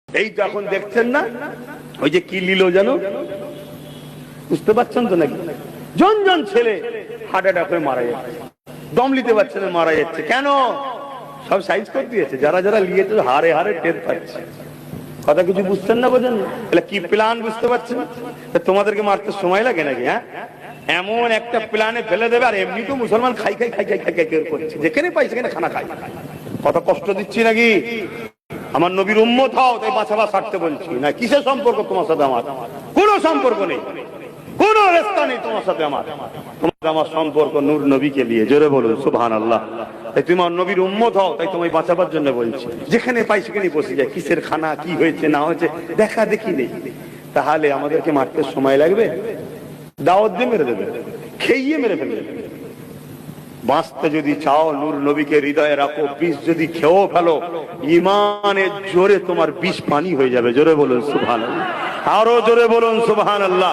এই তো এখন দেখছেন না ওই যে কি লিলো জানো, বুঝতে পারছেন তো নাকি? জন জন ছেলে হার্ট অ্যাটাক হয়ে মারা যাচ্ছে, দম নিতে পারছে না, মারা যাচ্ছে। কেন? সব সাইজ করে দিয়েছে। যারা যারা নিয়েছে হারে হারে টের পাচ্ছে। কথা কিছু বুঝছেন না, বোঝেন না? তাহলে কি প্ল্যান বুঝতে পারছেন? তোমাদেরকে মারতে সময় লাগে নাকি? হ্যাঁ, এমন একটা প্ল্যানে ফেলে দেবে। আর এমনি তো মুসলমান খাই খাই খাই খাই খাই খাই করছে, যেখানে পাই সেখানে খানা খাই। কত কষ্ট দিচ্ছি নাকি? আমার নবীর উম্মত হও তাই বাঁচাবার ছাড়তে বলছি না। কিসের সম্পর্ক তোমার সাথে আমার? কোনো সম্পর্ক নেই, কোনো রাস্তা নেই তোমার সাথে আমার। তোমার আমার সম্পর্ক নূর নবীকে নিয়ে। জোরে বলুন সুবহানাল্লাহ। তাই তুমি আমার নবীর উম্মত হও তাই তোমায় বাঁচাবার জন্য বলছি। যেখানে পাই সেখানে বসে যায়, কিসের খানা, কি হয়েছে না হয়েছে দেখা দেখি নেই। তাহলে আমাদেরকে মারতে সময় লাগবে? দাওয়াত দিয়ে মেরে দেবে, খেয়ে মেরে ফেলবে। বাঁচতে যদি চাও নূর নবীকে হৃদয়ে রাখো, বিষ যদি খেয়েও ফেলো, ইমানের জোরে তোমার বিষ পানি হয়ে যাবে। জোরে বলুন সুবহানাল্লাহ, আরো জোরে বলুন সুবহানাল্লাহ।